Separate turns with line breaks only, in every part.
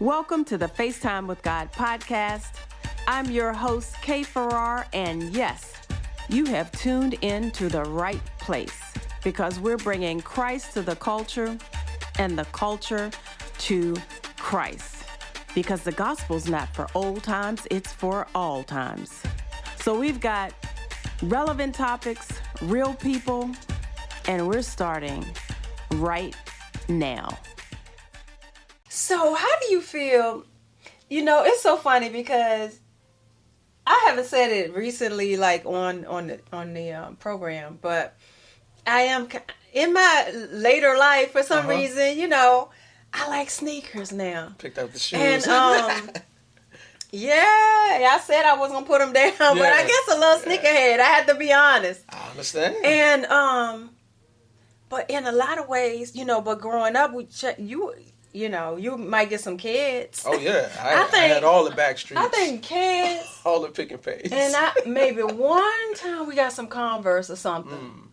Welcome to the FaceTime with God podcast. I'm your host, Kay Farrar, and yes, you have tuned in to the right place because we're bringing Christ to the culture and the culture to Christ because the gospel's not for old times, it's for all times. So we've got relevant topics, real people, and we're starting right now. So how do you feel? You know, it's so funny because I haven't said it recently, like on the program, but I am in my later life for some reason. You know, I like sneakers now.
Picked up the shoes,
and yeah, I said I wasn't gonna put them down, but I guess a little sneakerhead. I had to be honest.
I understand.
And but in a lot of ways, you know, but growing up, you know, you might get some kids.
Oh, yeah. I had all the back streets.
I think kids.
All the pick and pays.
And maybe one time we got some Converse or something.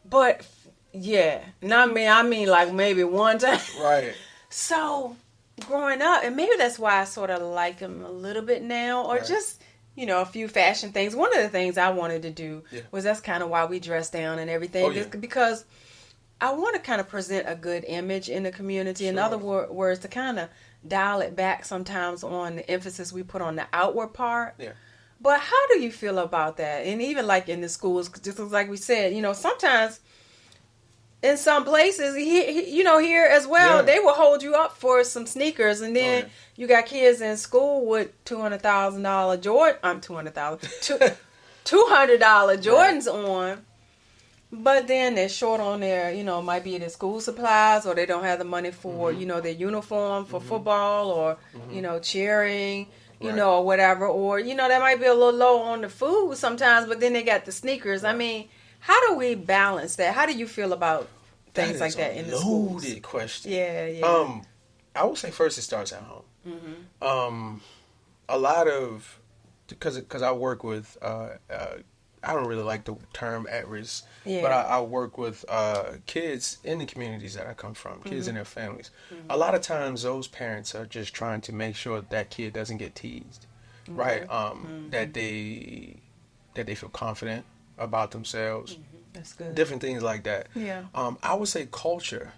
But, yeah. Not me. I mean, like, maybe one time.
Right.
So, growing up, and maybe that's why I sort of like them a little bit now, or just, you know, a few fashion things. One of the things I wanted to do was that's kind of why we dress down and everything.
Oh, yeah.
Because I want to kind of present a good image in the community. Sure. In other words, to kind of dial it back sometimes on the emphasis we put on the outward part. Yeah. But how do you feel about that? And even like in the schools, just like we said, you know, sometimes in some places, you know, here as well, they will hold you up for some sneakers. And then you got kids in school with $200,000 $200 Jordans on. But then they're short on their, you know, might be their school supplies, or they don't have the money for, you know, their uniform for football, or, you know, cheering, you know, or whatever. Or, you know, they might be a little low on the food sometimes, but then they got the sneakers. I mean, how do we balance that? How do you feel about things like that in the schools?
Loaded question.
Yeah.
I would say first it starts at home. A lot of, because I work with, I don't really like the term at risk, but I work with kids in the communities that I come from, kids and their families. A lot of times those parents are just trying to make sure that kid doesn't get teased, right? That they feel confident about themselves.
That's good.
Different things like that.
Yeah.
I would say culture.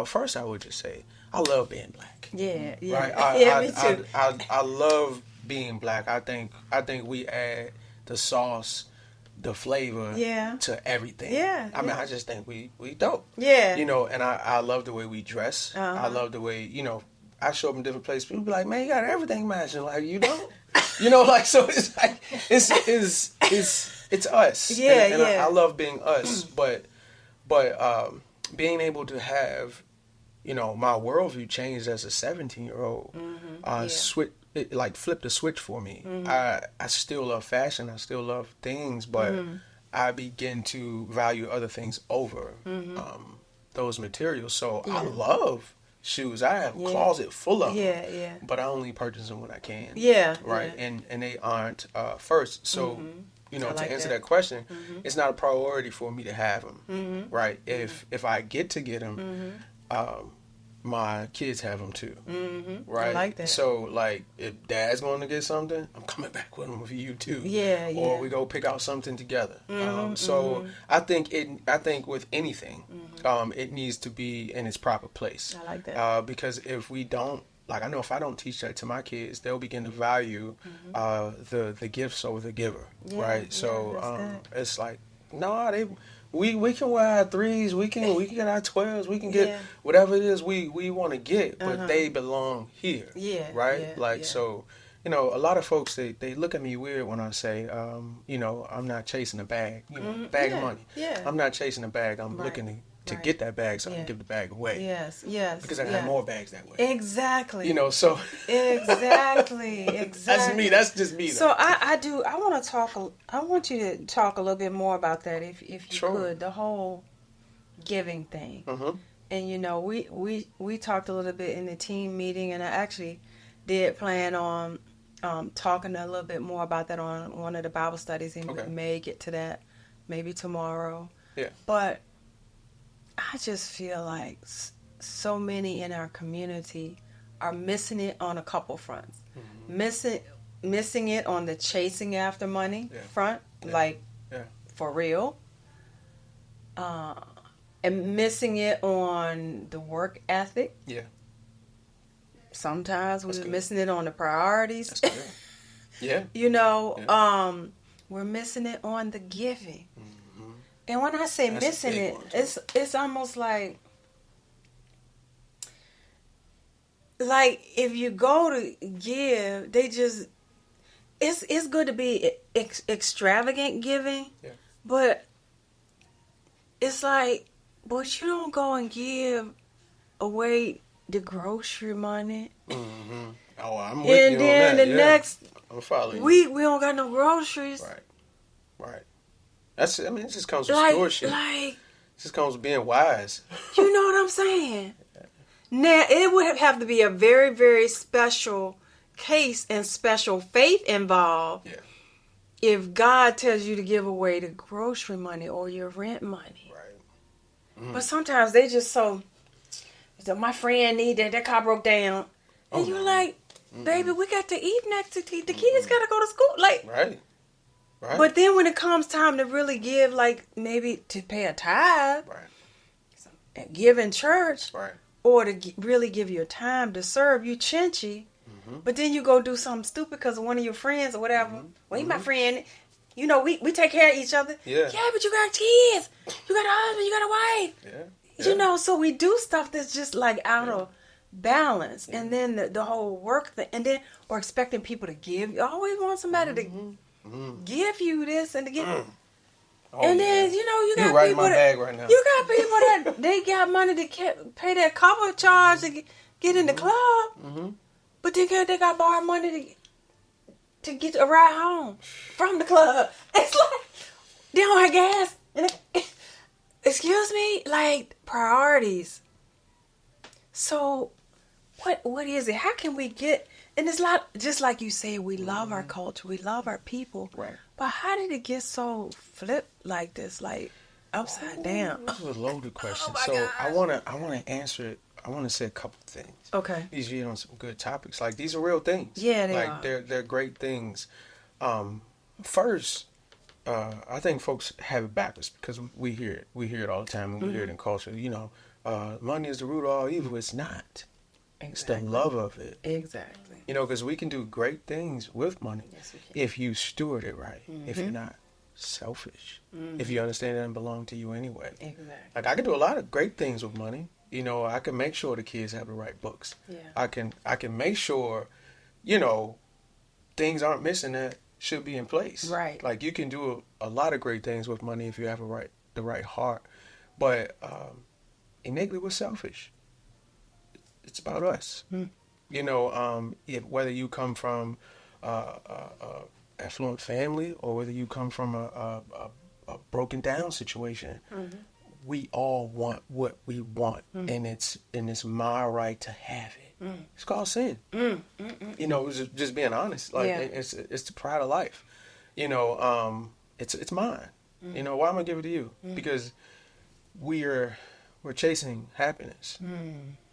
First, I would just say I love being black.
Yeah.
Right.
Me too.
I love being black. I think we add the sauce, the flavor to everything. I mean, I just think we dope. Yeah. You know, and I love the way we dress. I love the way, you know, I show up in different places. People be like, man, you got everything matching. Like, you don't? You know, like, so it's like, it's us. And I love being us. But being able to have, you know, my worldview changed as a 17-year-old. Flipped the switch for me. I still love fashion. I still love things, but I begin to value other things over those materials. So I love shoes. I have a closet full of them. But I only purchase them when I can. Right. And they aren't first. So you know, to answer that question, it's not a priority for me to have them. Right. If I get them, my kids have them too, right?
I like that.
So, like, if Dad's going to get something, I'm coming back with him for you too. Or we go pick out something together. So I think with anything, it needs to be in its proper place.
I like that.
Because if we don't, like, I know if I don't teach that to my kids, they'll begin to value the gifts over the giver, right? So it's like, no, We can wear our 3s, we can get our 12s, we can get whatever it is we want to get, but they belong here, right? So, you know, a lot of folks, they look at me weird when I say, you know, I'm not chasing a bag, you know, bag of money. I'm not chasing a bag, I'm looking to get that bag so I can give the bag away.
Yes.
Because I have more bags that way.
Exactly.
You know, so.
Exactly.
That's me. That's just me.
So I want you to talk a little bit more about that if you could, the whole giving thing. And, you know, we talked a little bit in the team meeting, and I actually did plan on talking a little bit more about that on one of the Bible studies, and we may get to that maybe tomorrow. But I just feel like
so many in our community are missing it on a couple fronts. Missing it on the chasing after money front, like for real. And missing it on the work ethic. Yeah. Sometimes we're missing it on the priorities. That's good. Yeah. You know, we're missing it on the giving. And when I say missing it, it's almost like if you go to give, they just it's good to be extravagant giving, but it's like, but you don't go and give away the grocery money. Mm-hmm. Oh, I'm with you on that. And then the next week we don't got no groceries.
Right. It just comes with stewardship. It just comes with being wise.
You know what I'm saying? Now, it would have to be a very, very special case and special faith involved if God tells you to give away the grocery money or your rent money. Right. Mm. But sometimes they just so my friend needed that car broke down. And you're like, baby, we got to eat next to the kids got to go to school. Right. But then when it comes time to really give, maybe to pay a tithe, give in church, or to really give your time to serve, you chinchy. But then you go do something stupid because of one of your friends or whatever. Well, he's my friend. You know, we take care of each other. Yeah, but you got kids. You got a husband. You got a wife. Yeah. You know, so we do stuff that's just out of balance. Yeah. And then the whole work thing. And then we're expecting people to give. You always want somebody to give you this and to give. And then, you know, you got
right
people
in my bag right now.
You got people that they got money to pay their cover charge to get in the club. But then they got borrowed money to get a ride home from the club. It's like they don't have gas. And excuse me, priorities. So, what is it? How can we get? And it's just like you say, we love our culture, we love our people. Right. But how did it get so flipped like this, upside down?
That's a loaded question. So I wanna answer it. I want to say a couple of things. Okay. These are on some good topics. These are real things. Yeah, they are. They're great things. First, I think folks have it backwards because we hear it. We hear it all the time. And we hear it in culture. You know, money is the root of all evil. It's not. Exactly. It's the love of it. Exactly. You know, because we can do great things with money if you steward it right. If you're not selfish. If you understand it doesn't belong to you anyway. Exactly. I can do a lot of great things with money. You know, I can make sure the kids have the right books. Yeah. I can make sure, you know, things aren't missing that should be in place. Right. You can do a lot of great things with money if you have the right heart. But innately, we're selfish. It's about us. You know, whether you come from affluent family or whether you come from a broken down situation. We all want what we want, and it's my right to have it. It's called sin. You know, just being honest. It's the pride of life. You know, it's mine. You know, why am I giving it to you? Because we're chasing happiness.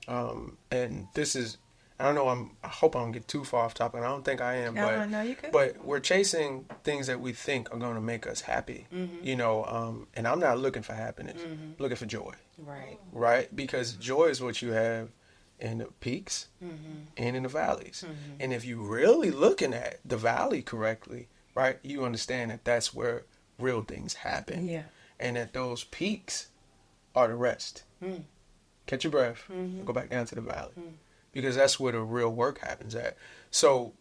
And this is, I don't know, I hope I don't get too far off topic. I don't think I am, no, you could. But we're chasing things that we think are going to make us happy, you know, and I'm not looking for happiness, I'm looking for joy. Right? Because joy is what you have in the peaks and in the valleys. And if you're really looking at the valley correctly, right, you understand that that's where real things happen. Yeah. And that those peaks are the rest. Catch your breath, go back down to the valley. Because that's where the real work happens at. So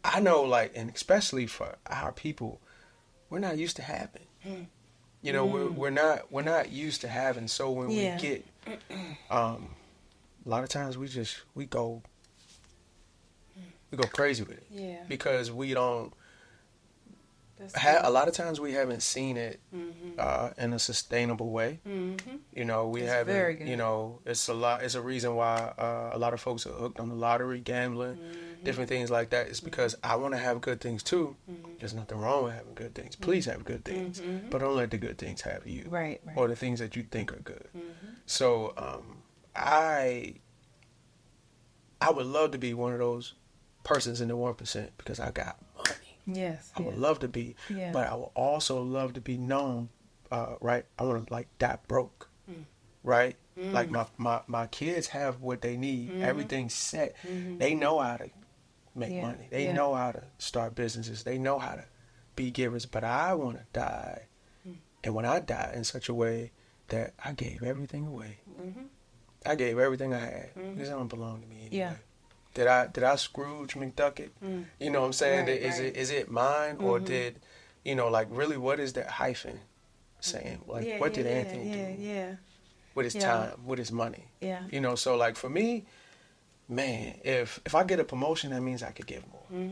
I know, and especially for our people, we're not used to having. You know, we're not used to having. So when we get, a lot of times we go crazy with it. Yeah. Because we don't. A lot of times we haven't seen it in a sustainable way. You know, we haven't. You know, it's a reason why a lot of folks are hooked on the lottery, gambling, different things like that. It's because I want to have good things too. There's nothing wrong with having good things. Please have good things, but don't let the good things have you. Right. Or the things that you think are good. So I would love to be one of those persons in the 1% because I got money.
Yes.
I would love to be, but I would also love to be known, right? I want to like die broke, right? Like my kids have what they need. Everything's set. They know how to make money. They know how to start businesses. They know how to be givers. But I want to die, and when I die, in such a way that I gave everything away. I gave everything I had because it don't belong to me anyway. Yeah. Did I Scrooge McDuck? You know what I'm saying? Right, is it mine or did, like really what is that hyphen saying? Like what did Anthony do? Yeah. With his time, with his money. Yeah. So like for me, man, if I get a promotion, that means I could give more.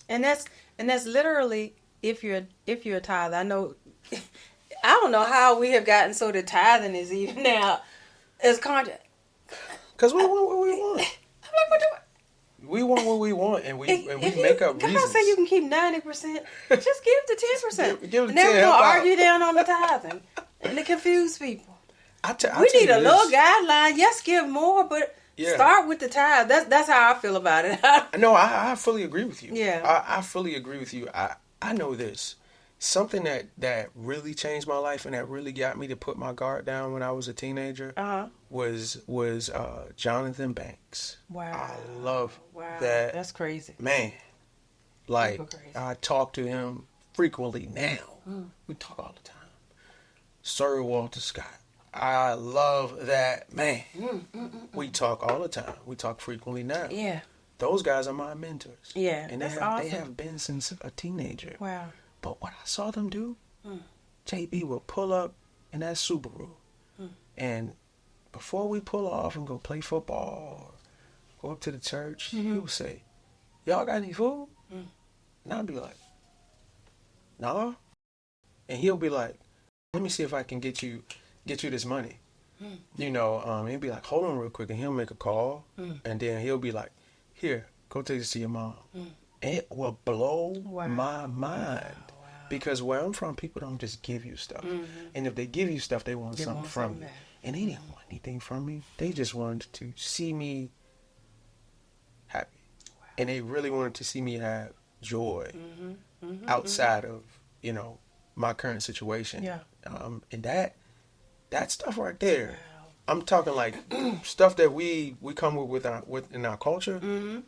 And that's literally if you're a tither. I know. I don't know how we have gotten so that tithing is even now as content.
Because we want what we want. We want what we want, and we make up reasons.
God say you can keep 90%. Just give the 10%. Give the 10%. Never gonna argue down on the tithing, and it confuse people. We need a little guideline. Yes, give more, but start with the tithe. That's how I feel about it.
No, I fully agree with you. Yeah, I fully agree with you. I know this. Something that really changed my life and that really got me to put my guard down when I was a teenager was Jonathan Banks. Wow. I love that.
That's crazy.
Man, like I talk to him frequently now. We talk all the time. Sir Walter Scott. I love that man. We talk all the time. We talk frequently now. Yeah. Those guys are my mentors. Yeah. And they have been since a teenager. Wow. But what I saw them do, JB will pull up in that Subaru. And before we pull off and go play football or go up to the church, he will say, y'all got any food? And I'll be like, no. And he'll be like, let me see if I can get you this money. He'll be like, hold on real quick. And he'll make a call. And then he'll be like, here, go take this to your mom. It will blow my mind. Because where I'm from, people don't just give you stuff. And if they give you stuff, they want something from you. And they didn't want anything from me. They just wanted to see me happy. And they really wanted to see me have joy outside of, my current situation. Yeah. And that stuff right there, I'm talking like stuff that we come with in our culture,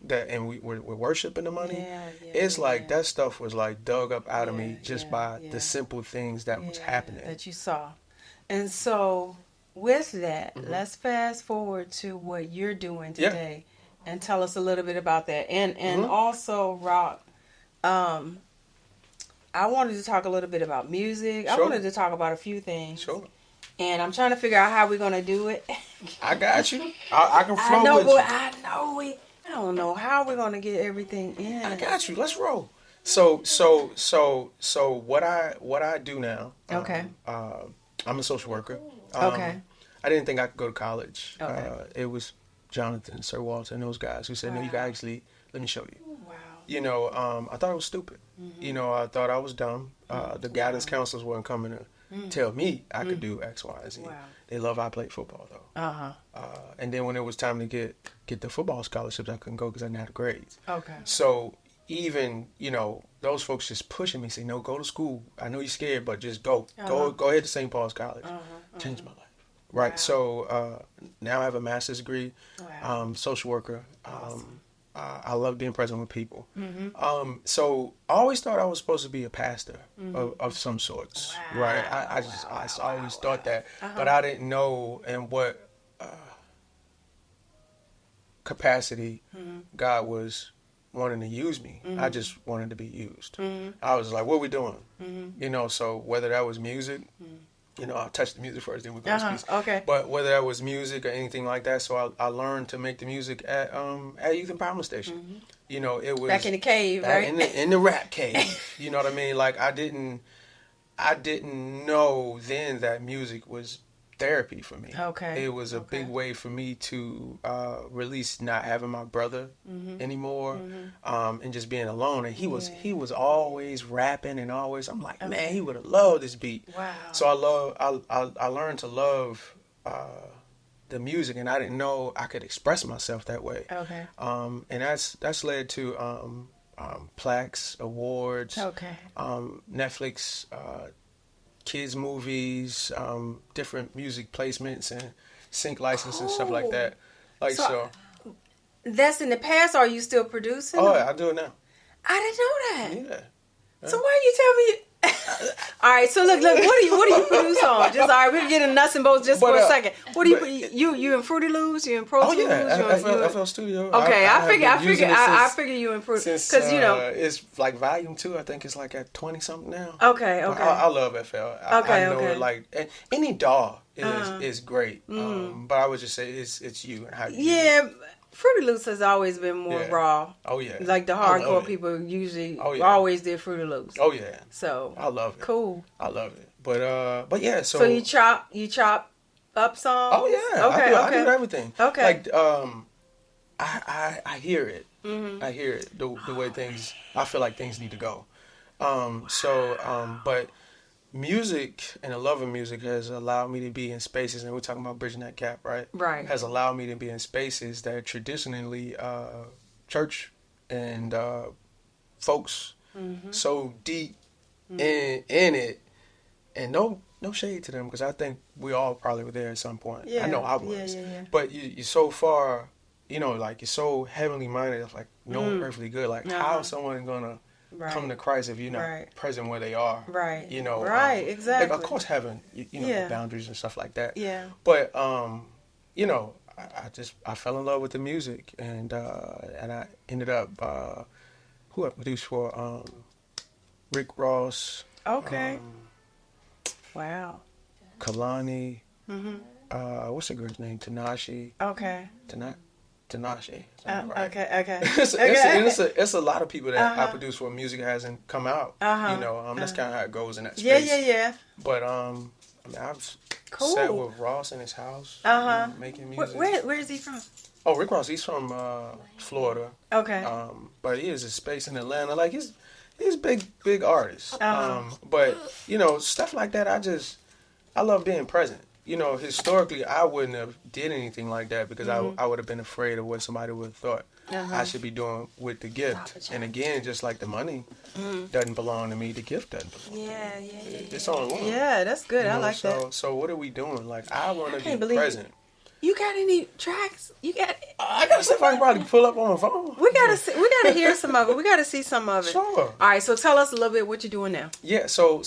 that and we're worshiping the money. It's like that stuff was like dug up out of me just by the simple things that was happening
that you saw. And so with that, let's fast forward to what you're doing today, and tell us a little bit about that. And also, Rock, I wanted to talk a little bit about music. Sure. I wanted to talk about a few things. Sure. And I'm trying to figure out how we're going to do it.
I got you. I can flow with you.
I don't know how we're going to get everything in.
I got you. Let's roll. So what I do now. Okay. I'm a social worker. Okay. I didn't think I could go to college. Okay. It was Jonathan, Sir Walter, and those guys who said, no, you can actually, let me show you. Wow. I thought it was stupid. I thought I was dumb. The guidance counselors weren't coming to tell me I could do X, Y, and Z. Wow. They love I played football though. And then when it was time to get the football scholarships, I couldn't go because I didn't have the grades. Okay. So even those folks just pushing me, say, no, go to school. I know you're scared, but just go. Go ahead to St. Paul's College. Changed my life. Right. Wow. So now I have a master's degree. Wow. Social worker. Awesome. I love being present with people. So I always thought I was supposed to be a pastor of some sorts. Wow. Right. I always thought that, but I didn't know in what capacity God was wanting to use me. I just wanted to be used. I was like, what are we doing? So whether that was music, I'll touch the music first, then we're going to speak. Okay. But whether that was music or anything like that, so I learned to make the music at Youth Empowerment Station. It was
back in the cave, right?
In the rap cave. You know what I mean? Like I didn't know then that music was therapy for me. Okay. It was a big way for me to release not having my brother anymore, and just being alone. And he was always rapping and always. I'm like, man, he would have loved this beat. Wow. So I learned to love the music, and I didn't know I could express myself that way.
Okay.
And that's led to plaques, awards.
Okay.
Netflix, kids movies, different music placements and sync license and stuff like that. Like so.
That's in the past. Or are you still producing?
Oh, I do it now.
I didn't know that.
Yeah.
So why you tell me? All right, so look, what do you produce on? Just all right, we're getting nuts and bolts just for a second. What do you in Fruity Loops? You in Pro Tools?
FL Studio.
Okay, I figure you in Fruity
because it's like volume 2. I think it's like at 20 something now.
Okay.
I love FL. I know it like any DAW is great. But I would just say it's you and how you.
Yeah. Fruity Loops has always been more raw.
Oh yeah.
Like the hardcore people usually always did Fruity Loops.
Oh yeah.
So
I love it.
Cool.
I love it. But yeah. So
you chop up songs.
Oh yeah. Okay. I do everything.
Okay.
Like I hear it. Mm-hmm. I hear it the way things. I feel like things need to go. But music and the love of music has allowed me to be in spaces, and we're talking about bridging that gap, right?
Right.
Has allowed me to be in spaces that traditionally church and folks so deep in it, and no shade to them, because I think we all probably were there at some point.
Yeah.
I know I was.
Yeah.
But you're so far, like you're so heavenly minded, it's like no earthly good. Like how is someone gonna come to Christ if you're not present where they are?
Right.
Like,
Exactly.
of course, heaven, the boundaries and stuff like that.
Yeah.
But I fell in love with the music, and I ended up who I produced for Rick Ross.
Okay. Wow.
Kalani. What's the girl's name? Tanashi.
Okay.
Tanashi.
Okay.
It's a lot of people that I produce for music hasn't come out. That's kind of how it goes in that space.
Yeah.
But I've sat with Ross in his house, making music.
Where is he from?
Oh, Rick Ross. He's from Florida.
Okay.
But he has a space in Atlanta. Like he's big artist. But stuff like that. I love being present. Historically, I wouldn't have did anything like that because I would have been afraid of what somebody would have thought I should be doing with the gift. And again, just like the money doesn't belong to me, the gift doesn't belong.
Yeah.
It's on one.
Yeah, that's good. I like that.
So what are we doing? Like, I want to be present.
You got any tracks?
I got stuff I can probably pull up on my phone.
We gotta hear some of it. We gotta see some of it.
Sure.
All right. So tell us a little bit what you're doing now.
Yeah. So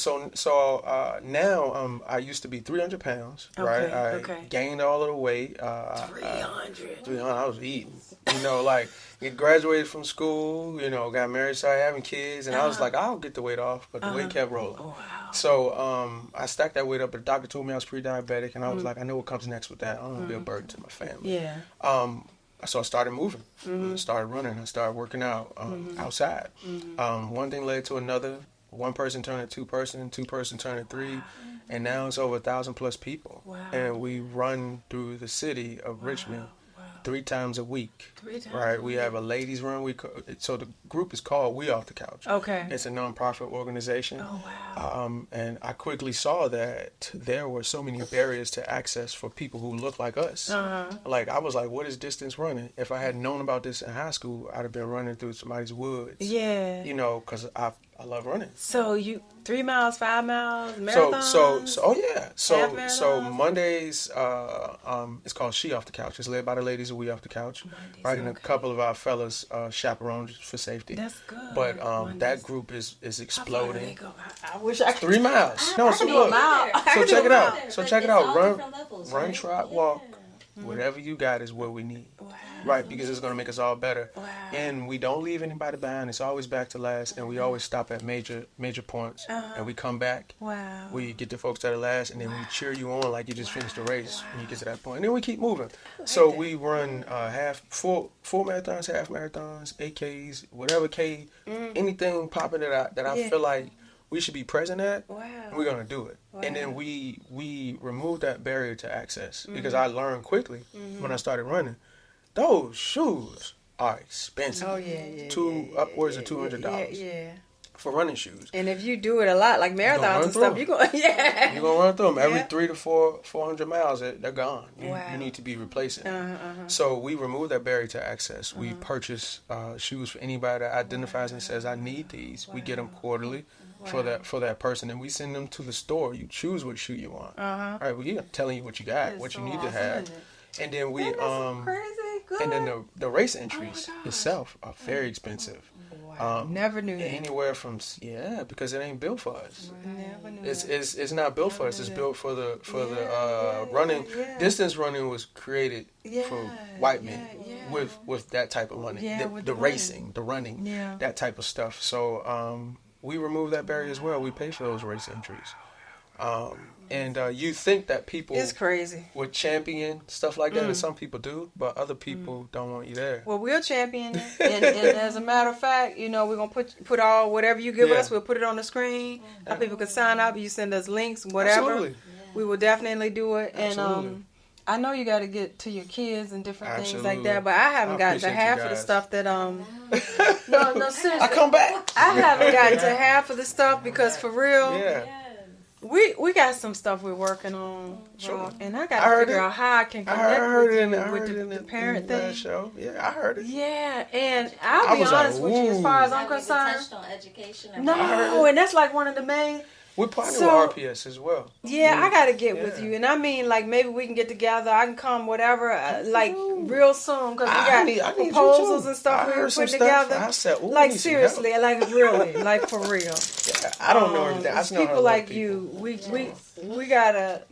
now I used to be 300 pounds. Right. I gained all of the weight. 300. I was eating. Like graduated from school. Got married, started having kids, and I was like, I'll get the weight off, but the weight kept rolling.
Oh, wow.
So I stacked that weight up, but the doctor told me I was pre-diabetic, and I was like, I know what comes next with that. I don't want to be a burden to my family.
Yeah.
So I started moving. I started running. I started working out outside. One thing led to another. One person turned to two person turned to three, and now it's over 1,000+ people.
Wow.
And we run through the city of Richmond 3 times a week.
3 times.
Right. We have a ladies' run. So the group is called We Off the Couch.
Okay.
It's a nonprofit organization.
Oh wow.
And I quickly saw that there were so many barriers to access for people who look like us. Like I was like, what is distance running? If I had known about this in high school, I'd have been running through somebody's woods.
Yeah.
Because I love running.
So you 3 miles, 5 miles, marathons?
So Mondays, it's called She Off the Couch. It's led by the ladies of We Off the Couch. Mondays, right, and a couple of our fellas chaperone for safety.
That's good.
But that group is exploding.
I wish I could.
3 miles. So check it out. So check it out. Run, trot, walk. Whatever you got is what we need.
Wow.
Right, because it's going to make us all better.
Wow.
And we don't leave anybody behind. It's always back to last, and we always stop at major points. And we come back.
Wow.
We get the folks that are last, and then we cheer you on like you just finished the race when you get to that point. And then we keep moving. So we run full marathons, half marathons, 8Ks, whatever K, anything popping that I feel like we should be present at.
Wow.
We're going to do it. Wow. And then we remove that barrier to access because I learned quickly when I started running. Those shoes are expensive.
Oh yeah.
Upwards of $200.
Yeah.
for running shoes.
And if you do it a lot, like marathons and stuff, you're going
to run through them. Every 300 to 400 miles, they're gone. You need to be replacing. So we remove that barrier to access. We purchase shoes for anybody that identifies and says, I need these. We get them quarterly for that person, and we send them to the store. You choose what shoe you want. All right, we're telling you what you got, what you need to have. And then we and then the race entries itself are very expensive.
Never knew that.
Anywhere from because it ain't built for us. Never knew it's not built for us. It's built for the running. Distance running was created for white men with that type of money. The racing, the running, that type of stuff. So we remove that barrier as well. We pay for those race entries. And you think that people
it's crazy
would champion stuff like that, and some people do, but other people don't want you there.
Well, we'll champion it, and as a matter of fact, we're gonna put all whatever you give us, we'll put it on the screen. How people can sign up. You send us links, whatever.
Absolutely.
We will definitely do it.
Absolutely.
And I know you got to get to your kids and different things like that, but I haven't gotten to half of the stuff that no, seriously.
I come back.
I haven't gotten to half of the stuff because for real. We got some stuff we're working on, and I got to figure out how I can connect with the parent thing.
Show. Yeah, I heard it.
Yeah, and I'll be honest with you, as far as I'm concerned.
Touched on education.
And that's like one of the main.
We're partnering with RPS as well.
Yeah, I got to get with you, and I mean, like maybe we can get together. I can come, whatever, like real soon because we got proposals and stuff we're putting together.
I said,
like seriously, like really, like for real.
Yeah, I don't know everything. I just know
people like you. We gotta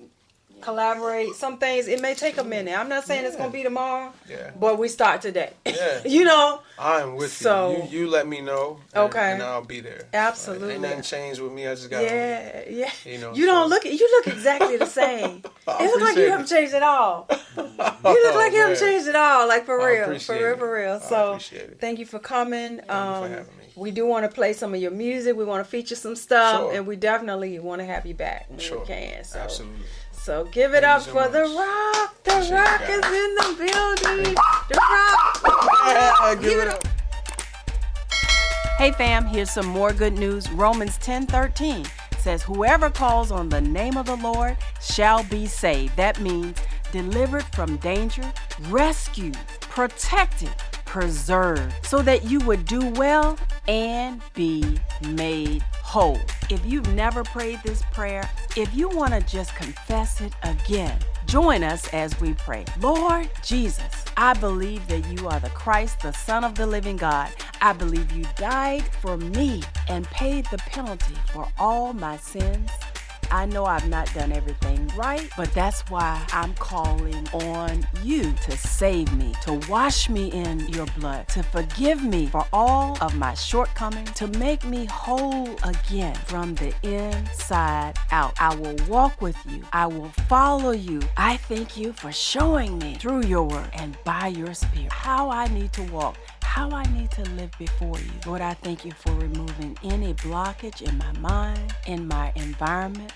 collaborate. Some things it may take a minute. I'm not saying it's gonna be tomorrow. But we start today.
Yeah. I'm with you. You let me know. And I'll be there.
Absolutely.
Ain't nothing changed with me. I just got
You don't look. You look exactly the same. It looks like you haven't changed at all. You look like you haven't changed at all. Like for real. For real. So thank you for coming.
Thank you for having me.
We do want to play some of your music. We want to feature some stuff, and we definitely want to have you back when we can. So.
Absolutely.
So give it up for The Rock. The Rock is in the building. The Rock. Give it up.
Hey fam, here's some more good news. Romans 10:13 says, whoever calls on the name of the Lord shall be saved. That means delivered from danger, rescued, protected, preserved, so that you would do well and be made whole. If you've never prayed this prayer, if you want to just confess it again, join us as we pray. Lord Jesus, I believe that you are the Christ, the Son of the living God. I believe you died for me and paid the penalty for all my sins. I know I've not done everything right, but that's why I'm calling on you to save me, to wash me in your blood, to forgive me for all of my shortcomings, to make me whole again from the inside out. I will walk with you. I will follow you. I thank you for showing me through your word and by your spirit how I need to walk, how I need to live before you. Lord, I thank you for removing any blockage in my mind, in my environment.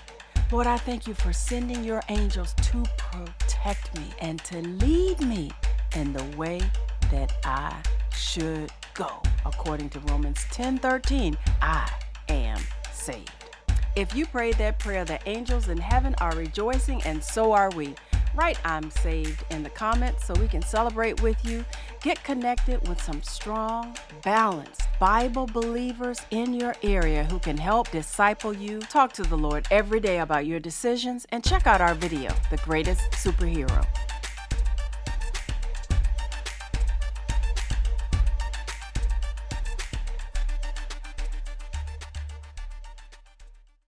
Lord, I thank you for sending your angels to protect me and to lead me in the way that I should go. According to Romans 10:13, I am saved. If you prayed that prayer, the angels in heaven are rejoicing, and so are we. Write "I'm saved" in the comments so we can celebrate with you. Get connected with some strong, balanced Bible believers in your area who can help disciple you. Talk to the Lord every day about your decisions and check out our video, The Greatest Superhero.